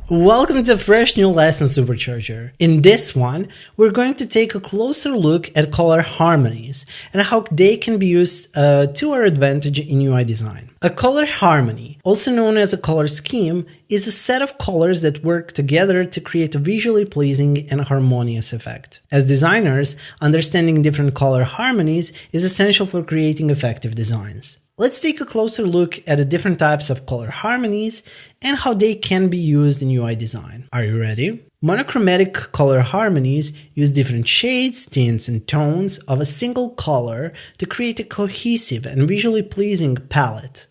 Welcome to a fresh new lesson Supercharger. In this one, we're going to take a closer look at color harmonies and how they can be used to our advantage in UI design. A color harmony, also known as a color scheme, is a set of colors that work together to create a visually pleasing and harmonious effect. As designers, understanding different color harmonies is essential for creating effective designs. Let's take a closer look at the different types of color harmonies and how they can be used in UI design. Are you ready? Monochromatic color harmonies use different shades, tints, and tones of a single color to create a cohesive and visually pleasing palette.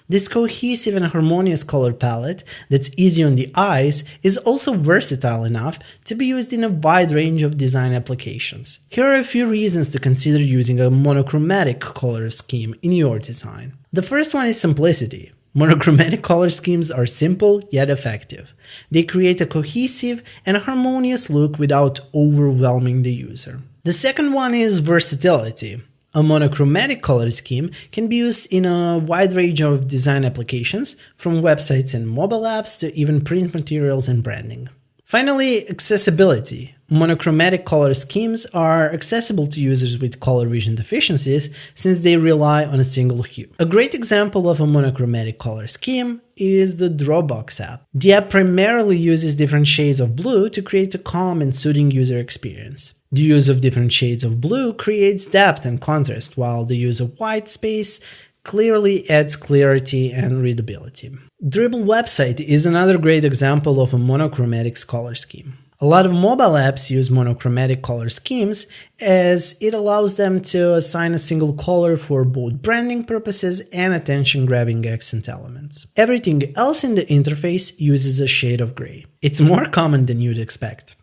This cohesive and harmonious color palette that's easy on the eyes is also versatile enough to be used in a wide range of design applications. Here are a few reasons to consider using a monochromatic color scheme in your design. The first one is simplicity. Monochromatic color schemes are simple yet effective. They create a cohesive and harmonious look without overwhelming the user. The second one is versatility. A monochromatic color scheme can be used in a wide range of design applications, from websites and mobile apps to even print materials and branding. Finally, accessibility. Monochromatic color schemes are accessible to users with color vision deficiencies since they rely on a single hue. A great example of a monochromatic color scheme is the Dropbox app. The app primarily uses different shades of blue to create a calm and soothing user experience. The use of different shades of blue creates depth and contrast, while the use of white space clearly adds clarity and readability. Dribble website is another great example of a monochromatic color scheme. A lot of mobile apps use monochromatic color schemes as it allows them to assign a single color for both branding purposes and attention-grabbing accent elements. Everything else in the interface uses a shade of gray. It's more common than you'd expect.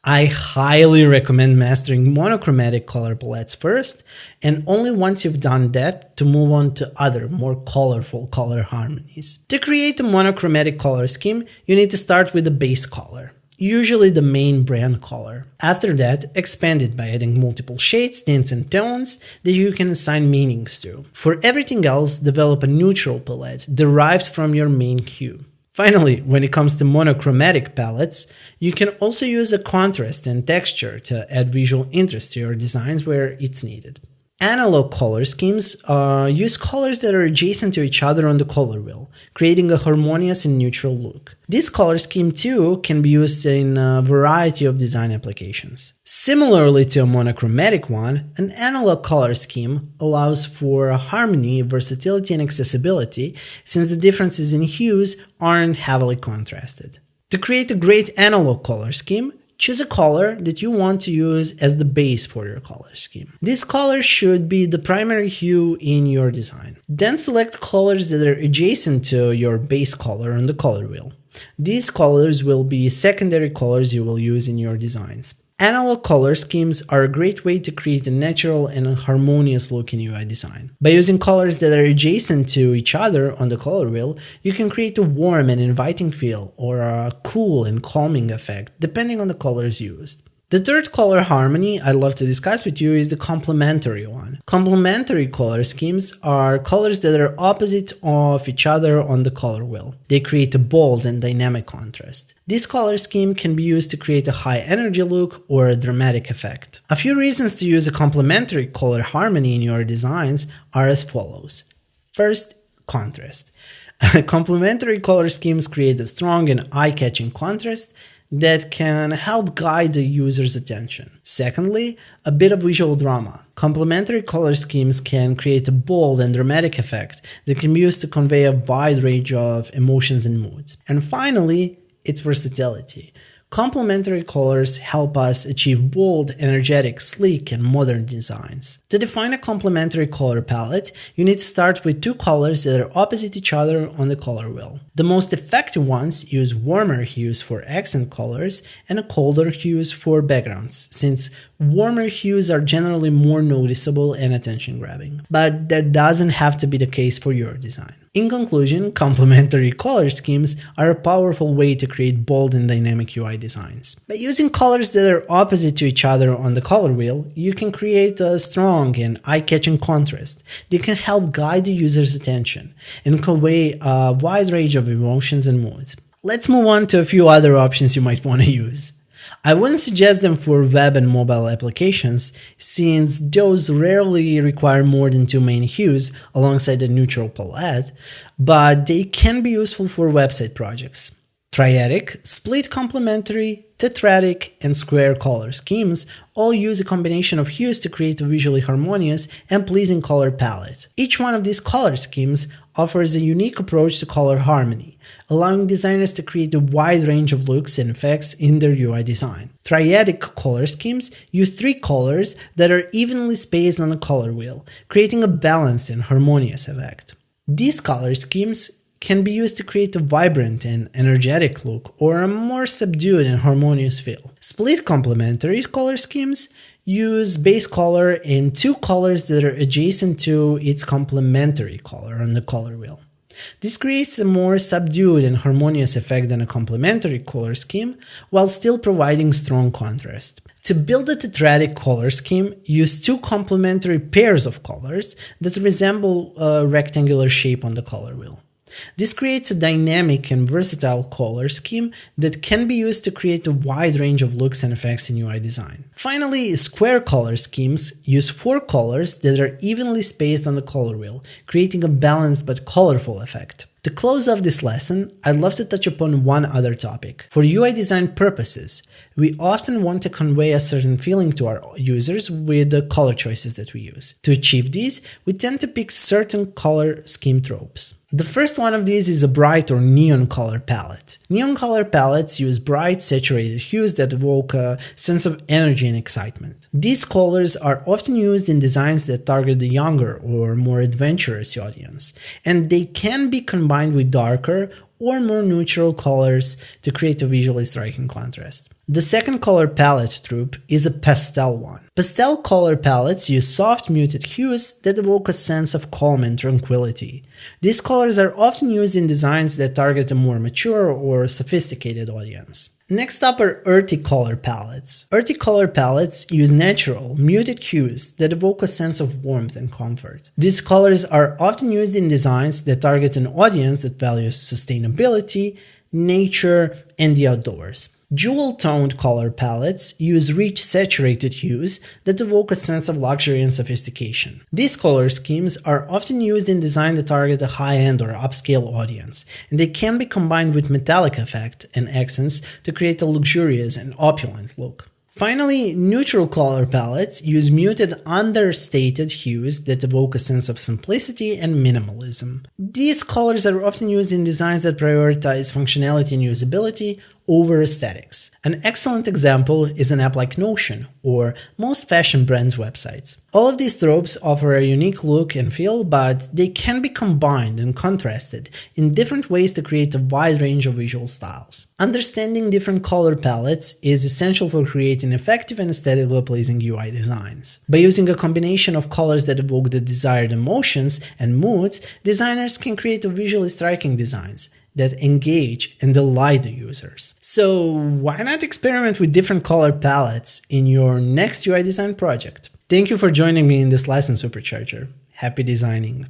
I highly recommend mastering monochromatic color palettes first, and only once you've done that to move on to other, more colorful color harmonies. To create a monochromatic color scheme, you need to start with the base color, usually the main brand color. After that, expand it by adding multiple shades, tints, and tones that you can assign meanings to. For everything else, develop a neutral palette derived from your main hue. Finally, when it comes to monochromatic palettes, you can also use a contrast and texture to add visual interest to your designs where it's needed. Analog color schemes use colors that are adjacent to each other on the color wheel, creating a harmonious and neutral look. This color scheme too can be used in a variety of design applications. Similarly to a monochromatic one, an analog color scheme allows for harmony, versatility, and accessibility since the differences in hues aren't heavily contrasted. To create a great analog color scheme, choose a color that you want to use as the base for your color scheme. This color should be the primary hue in your design. Then select colors that are adjacent to your base color on the color wheel. These colors will be secondary colors you will use in your designs. Analog color schemes are a great way to create a natural and a harmonious look in UI design. By using colors that are adjacent to each other on the color wheel, you can create a warm and inviting feel or a cool and calming effect, depending on the colors used. The third color harmony I'd love to discuss with you is the complementary one. Complementary color schemes are colors that are opposite of each other on the color wheel. They create a bold and dynamic contrast. This color scheme can be used to create a high energy look or a dramatic effect. A few reasons to use a complementary color harmony in your designs are as follows. First, contrast. Complementary color schemes create a strong and eye-catching contrast that can help guide the user's attention. Secondly, a bit of visual drama. Complementary color schemes can create a bold and dramatic effect that can be used to convey a wide range of emotions and moods. And finally, its versatility. Complementary colors help us achieve bold, energetic, sleek, and modern designs. To define a complementary color palette, you need to start with two colors that are opposite each other on the color wheel. The most effective ones use warmer hues for accent colors and colder hues for backgrounds, since warmer hues are generally more noticeable and attention-grabbing. But that doesn't have to be the case for your design. In conclusion, complementary color schemes are a powerful way to create bold and dynamic UI designs. By using colors that are opposite to each other on the color wheel, you can create a strong and eye-catching contrast that can help guide the user's attention and convey a wide range of emotions and moods. Let's move on to a few other options you might want to use. I wouldn't suggest them for web and mobile applications, since those rarely require more than two main hues alongside a neutral palette, but they can be useful for website projects. Triadic, split complementary, tetradic, and square color schemes all use a combination of hues to create a visually harmonious and pleasing color palette. Each one of these color schemes offers a unique approach to color harmony, allowing designers to create a wide range of looks and effects in their UI design. Triadic color schemes use three colors that are evenly spaced on a color wheel, creating a balanced and harmonious effect. These color schemes can be used to create a vibrant and energetic look or a more subdued and harmonious feel. Split complementary color schemes use base color and two colors that are adjacent to its complementary color on the color wheel. This creates a more subdued and harmonious effect than a complementary color scheme, while still providing strong contrast. To build a tetradic color scheme, use two complementary pairs of colors that resemble a rectangular shape on the color wheel. This creates a dynamic and versatile color scheme that can be used to create a wide range of looks and effects in UI design. Finally, square color schemes use four colors that are evenly spaced on the color wheel, creating a balanced but colorful effect. To close off this lesson, I'd love to touch upon one other topic. For UI design purposes, we often want to convey a certain feeling to our users with the color choices that we use. To achieve these, we tend to pick certain color scheme tropes. The first one of these is a bright or neon color palette. Neon color palettes use bright, saturated hues that evoke a sense of energy and excitement. These colors are often used in designs that target the younger or more adventurous audience, and they can be combined with darker or more neutral colors to create a visually striking contrast. The second color palette trope is a pastel one. Pastel color palettes use soft, muted hues that evoke a sense of calm and tranquility. These colors are often used in designs that target a more mature or sophisticated audience. Next up are earthy color palettes. Earthy color palettes use natural, muted hues that evoke a sense of warmth and comfort. These colors are often used in designs that target an audience that values sustainability, nature, and the outdoors. Jewel-toned color palettes use rich, saturated hues that evoke a sense of luxury and sophistication. These color schemes are often used in design that target a high-end or upscale audience, and they can be combined with metallic effect and accents to create a luxurious and opulent look. Finally, neutral color palettes use muted, understated hues that evoke a sense of simplicity and minimalism. These colors are often used in designs that prioritize functionality and usability over aesthetics. An excellent example is an app like Notion or most fashion brands' websites. All of these tropes offer a unique look and feel, but they can be combined and contrasted in different ways to create a wide range of visual styles. Understanding different color palettes is essential for creating effective and aesthetically pleasing UI designs. By using a combination of colors that evoke the desired emotions and moods, designers can create visually striking designs that engage and delight the users. So why not experiment with different color palettes in your next UI design project? Thank you for joining me in this lesson, Supercharger. Happy designing!